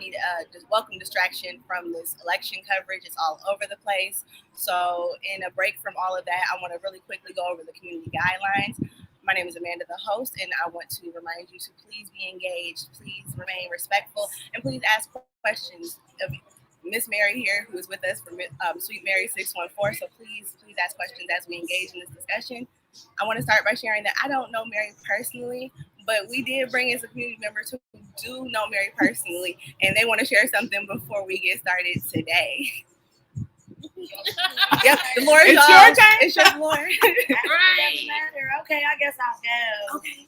need a welcome distraction from this election coverage. It's all over the place. So, in a break from all of that, I want to really quickly go over the community guidelines. My name is Amanda, the host, and I want to remind you to please be engaged, please remain respectful, and please ask questions of Miss Mary here, who is with us from Sweet Mary 614. So please ask questions as we engage in this discussion. I want to start by sharing that I don't know Mary personally, but we did bring in some community members who do know Mary personally, and they want to share something before we get started today. Yep, the floor is It's yours. your turn. It's your floor. Doesn't matter. Okay, I guess I'll go. Okay.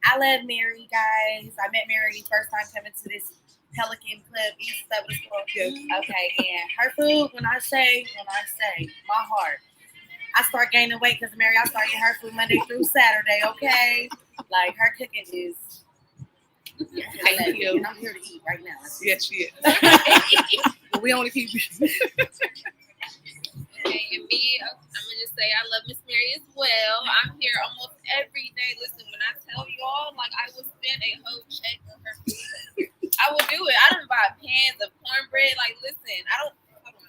I love Mary, guys. I met Mary the first time coming to this Pelican Club East of the school. Okay, and her food, when I say, my heart. I start gaining weight because Mary, I start eating her food Monday through Saturday, okay? Like, her cooking is... Thank you. And I'm here to eat right now. Yes, she is. We only keep you. Okay, and me, I'm gonna just say I love Miss Mary as well. I'm here almost every day. Listen, when I tell y'all, like I will spend a whole check on her food. I will do it. I don't buy pans of cornbread. Like, listen, I don't. Hold on a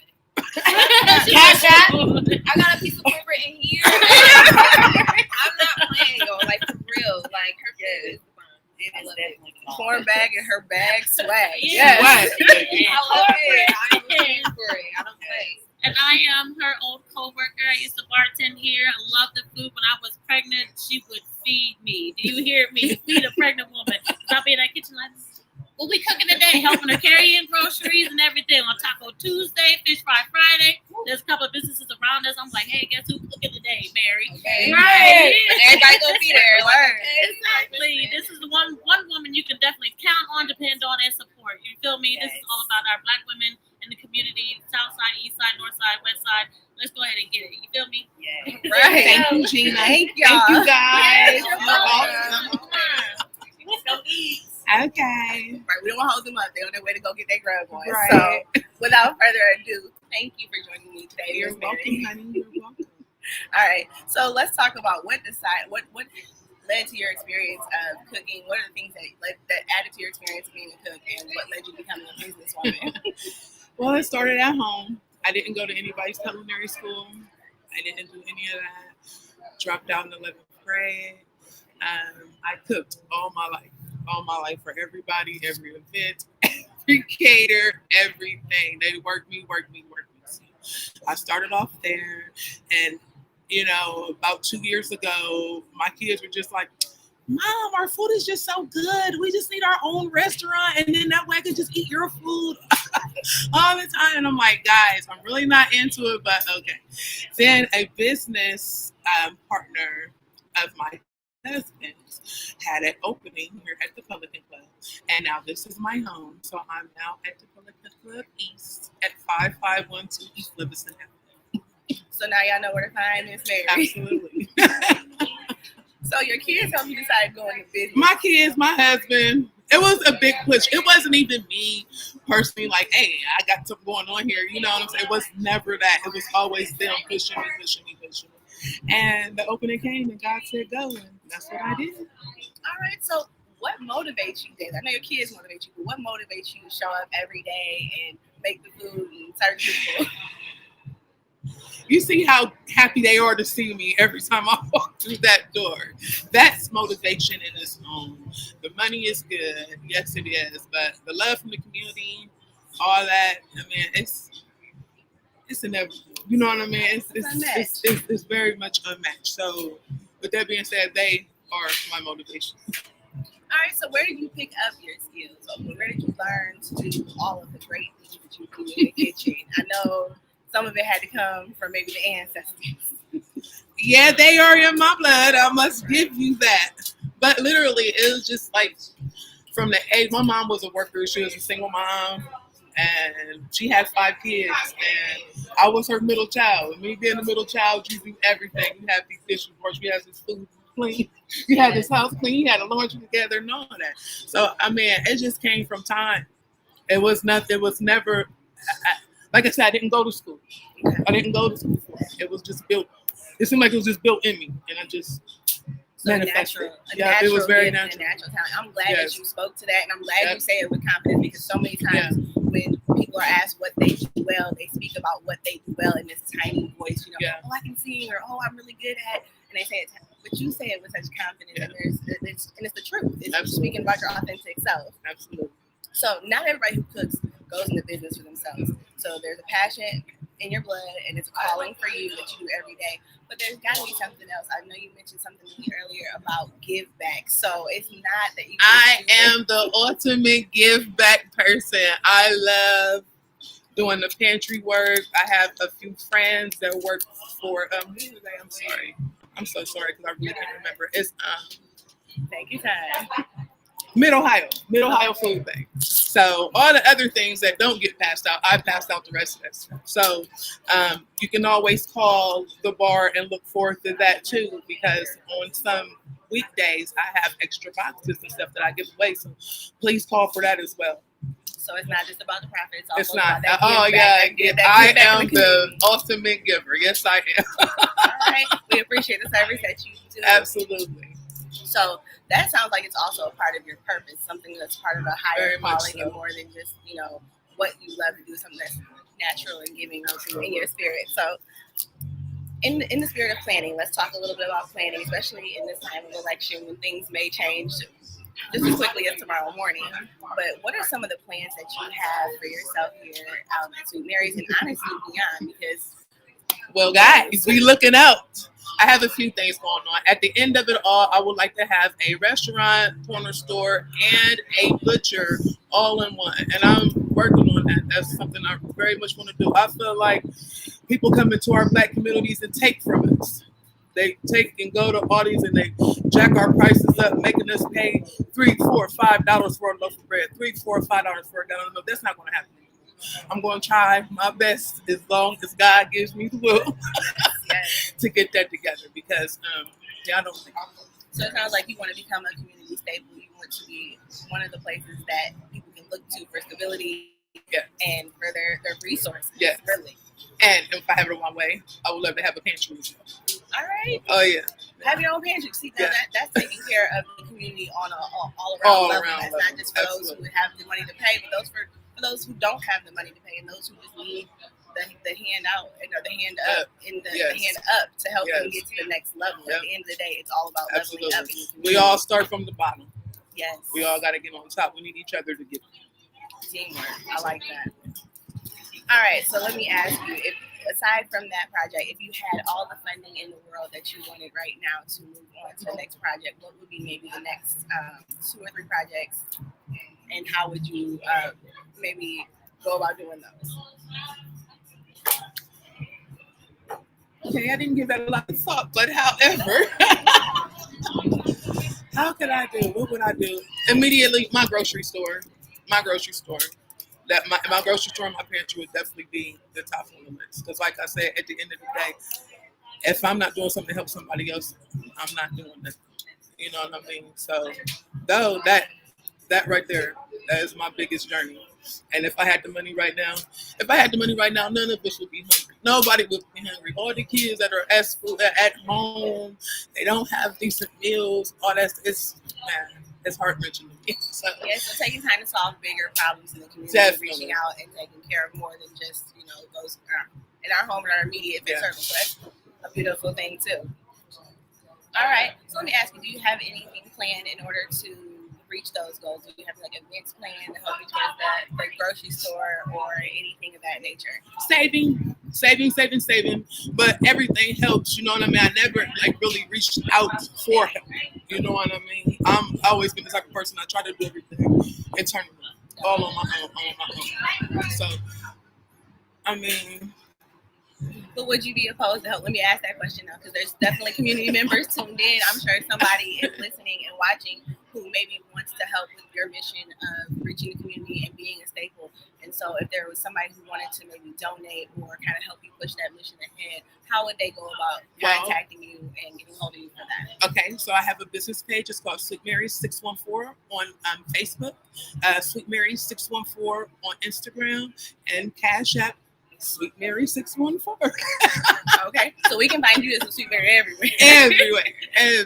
minute. I got a piece of cornbread in here. I'm not playing, y'all. Like for real. Like her food is fun. I love it. Corn bag and her bag swag. Yes. I love it. I'm looking for it. I don't play. And I am her old co-worker. I used to bartend here. I love the food. When I was pregnant, she would feed me. Do you hear me? Feed a pregnant woman. I'll be in that kitchen like, what we cooking today? Helping her carry in groceries and everything. On Taco Tuesday, Fish Fry Friday. There's a couple of businesses around us. I'm like, hey, guess who's cooking today, Mary? Okay. Right. And everybody gonna be there. Like, okay. Exactly. This is the one woman you can definitely count on, depend on, and support. You feel me? This is all about our Black women in the community, South Side, East Side, North Side, West Side. Let's go ahead and get it. You feel me? Yeah. Right. Thank you, Gina. Thank Thank y'all. you, guys. You're You're welcome. awesome. Go eat. Okay. Right, we don't want to hold them up. They're on their way to go get their grub on. Right. So, without further ado, thank you for joining me today. You're Miss Mary. welcome, honey. You're welcome. All right, so let's talk about what led to your experience of cooking. What are the things that added to your experience of being a cook, and what led you to becoming a businesswoman? Well, it started at home. I didn't go to anybody's culinary school. I didn't do any of that. Dropped out in 11th grade. I cooked all my life for everybody, every event, every cater, everything. They worked me. So I started off there, and about 2 years ago, my kids were just like, Mom, our food is just so good. We just need our own restaurant, and then that way I can just eat your food all the time. And I'm like, guys, I'm really not into it, but okay. Then a business partner of my husband's had an opening here at the Pelican Club, and now this is my home. So I'm now at the Pelican Club East at 5512 East Livingston Avenue. So now y'all know where to find Miss Mary. Absolutely. So your kids helped you decide to go into business. My kids, my husband. It was a big push. It wasn't even me personally like, hey, I got something going on here. You know what I'm saying? It was never that. It was always them pushing me. And the opening came and God said go, and that's what I did. All right, so what motivates you, Dave? I know your kids motivate you, but what motivates you to show up every day and make the food and serve people? You see how happy they are to see me every time I walk through that door. That's motivation in its own. The money is good. Yes, it is. But the love from the community, all that, I mean, it's inevitable. You know what I mean? It's very much unmatched. So with that being said, they are my motivation. All right, so where did you pick up your skills? Where did you learn to do all of the great things that you do in the kitchen? I know some of it had to come from maybe the ancestors. Yeah, they are in my blood. I must give you that. But literally, it was just like from the age. My mom was a worker. She was a single mom, and she had 5 kids. And I was her middle child. And me being the middle child, you do everything. You have these dishes washed. You have this food clean. You had this house clean. You had a laundry together and all that. So I mean, it just came from time. It was nothing. It was never. Like I said, I didn't go to school. I didn't go to school for it. It was just built. It seemed like it was just built in me, and I just So manifested. a Yeah, natural it was very gift and natural. a natural talent. I'm glad Yes. that you spoke to that, and I'm glad Yep. you say it with confidence, because so many times when people are asked what they do well, they speak about what they do well in this tiny voice. You know, Yeah. oh, I can sing, or oh, I'm really good at, and they say it. But you say it with such confidence, Yeah. and it's the truth. It's Absolutely. speaking about your authentic self. Absolutely. So not everybody who cooks goes into business for themselves. So there's a passion in your blood, and it's a calling for you that you do every day. But there's got to be something else. I know you mentioned something to me earlier about give back. So it's not that you. I am the ultimate give back person. I love doing the pantry work. I have a few friends that work for who is they? I'm sorry. I'm so sorry because I really can't remember. It's Take your time. Mid Ohio Food Bank. So all the other things that don't get passed out, I passed out the rest of that stuff. So you can always call the bar and look forward to that too, because on some weekdays I have extra boxes and stuff that I give away. So please call for that as well. So it's not just about the profit. It's also It's not. about that Oh give yeah, back, that give I back am in the the community. ultimate giver. Yes, I am. All right. We appreciate the service that you do. Absolutely. So that sounds like it's also a part of your purpose, something that's part of a higher Very much calling so. and more than just, what you love to do, something that's natural and giving in your spirit. So in the spirit of planning, let's talk a little bit about planning, especially in this time of election when things may change just as quickly as tomorrow morning. But what are some of the plans that you have for yourself here at Sweet Mary's, and honestly beyond? Because well, guys, we looking out. I have a few things going on. At the end of it all, I would like to have a restaurant, corner store, and a butcher all in one. And I'm working on that. That's something I very much want to do. I feel like people come into our Black communities and take from us. They take and go to all these and they jack our prices up, making us pay $3, $4, $5 for a loaf of bread, $3, $4, $5 for a gallon of milk. That's not going to happen. I'm going to try my best as long as God gives me the will to get that together, because I don't think. So it sounds like you want to become a community staple. You want to be one of the places that people can look to for stability and for their resources. Yes. Really. And if I have it on my way, I would love to have a pantry as well. All right. Oh yeah. Have your own pantry. See, Yeah. that's taking care of the community on all All around level. around That's level. not just for those who have the money to pay, but those for those who don't have the money to pay, and those who just need the hand out, the hand up, and the hand up to help them get to the next level. At the end of the day, it's all about leveling up. In the community. We all start from the bottom. Yes. We all got to get on top. We need each other to get. Teamwork. I like that. All right, so let me ask you, if aside from that project, if you had all the funding in the world that you wanted right now to move on to the next project, what would be maybe the next 2 or 3 projects, and how would you maybe go about doing those? Okay, I didn't give that a lot of thought, but however, how could I do? What would I do? Immediately, my grocery store. That my grocery store and my pantry would definitely be the top on the list. Because like I said, at the end of the day, if I'm not doing something to help somebody else, I'm not doing it. You know what I mean? So, though that right there, that is my biggest journey. And if I had the money right now, none of us would be hungry. Nobody would be hungry. All the kids that are at school, at home, they don't have decent meals. All that, it's heart-wrenching to me. So taking time to solve bigger problems in the community, reaching out and taking care of more than just those in our home and our immediate circle. So that's a beautiful thing too. All right, so let me ask you: do you have anything planned in order to reach those goals? Do you have like events planned to help you towards the grocery store or anything of that nature? Saving. But everything helps. You know what I mean? I never really reached out for help. You know what I mean? I'm always been the type of person I try to do everything internally, all on my own. So, I mean. But would you be opposed to help? Let me ask that question now, because there's definitely community members tuned in. I'm sure somebody is listening and watching who maybe wants to help with your mission of reaching the community and being a staple. And so if there was somebody who wanted to maybe donate or kind of help you push that mission ahead, how would they go about contacting you and getting hold of you for that? Okay, so I have a business page. It's called Sweet Mary's 614 on Facebook, Sweet Mary's 614 on Instagram, and Cash App Sweet Mary 614. Okay, so we can find you as a Sweet Mary everywhere. Everywhere.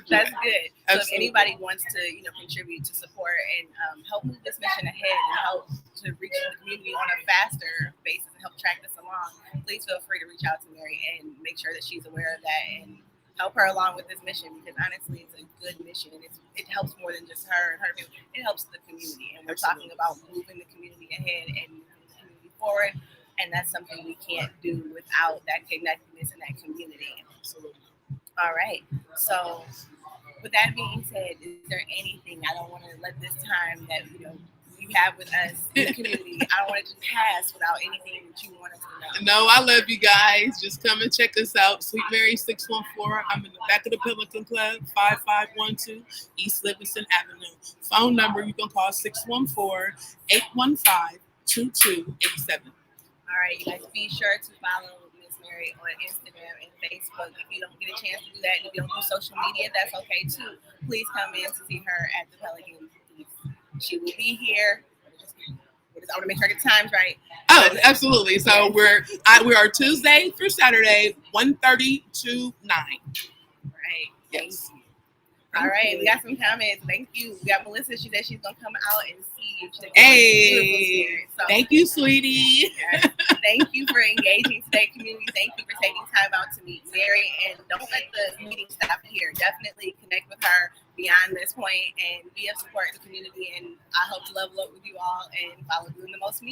That's good. So if Absolutely. anybody wants to, contribute to support and help move this mission ahead and help to reach the community on a faster basis and help track this along, please feel free to reach out to Mary and make sure that she's aware of that and help her along with this mission, because honestly, it's a good mission. It helps more than just her and her family. It helps the community, and we're talking about moving the community ahead and moving the community forward. And that's something we can't do without that connectedness and that community. Absolutely. All right. So, with that being said, is there anything I don't want to let this time that you have with us in the community? I don't want it to pass without anything that you want us to know. No, I love you guys. Just come and check us out. Sweet Mary 614. I'm in the back of the Pelican Club, 5512 East Livingston Avenue. Phone number you can call 614-815-2287. All right, you guys, be sure to follow Miss Mary on Instagram and Facebook. If you don't get a chance to do that, and if you don't do social media, that's okay too. Please come in to see her at the Pelican. She will be here. I want to make sure I get the times right. Oh, absolutely. So we are Tuesday through Saturday, 1:30 to 9. Right. Yes. All right, we got some comments. Thank you. We got Melissa. She said she's gonna come out and see you. Hey, so, thank you, sweetie. yes, thank you for engaging today, community. Thank you for taking time out to meet Mary. And don't let the meeting stop here. Definitely connect with her beyond this point and be of support in the community. And I hope to level up with you all and follow Doing the Most Media.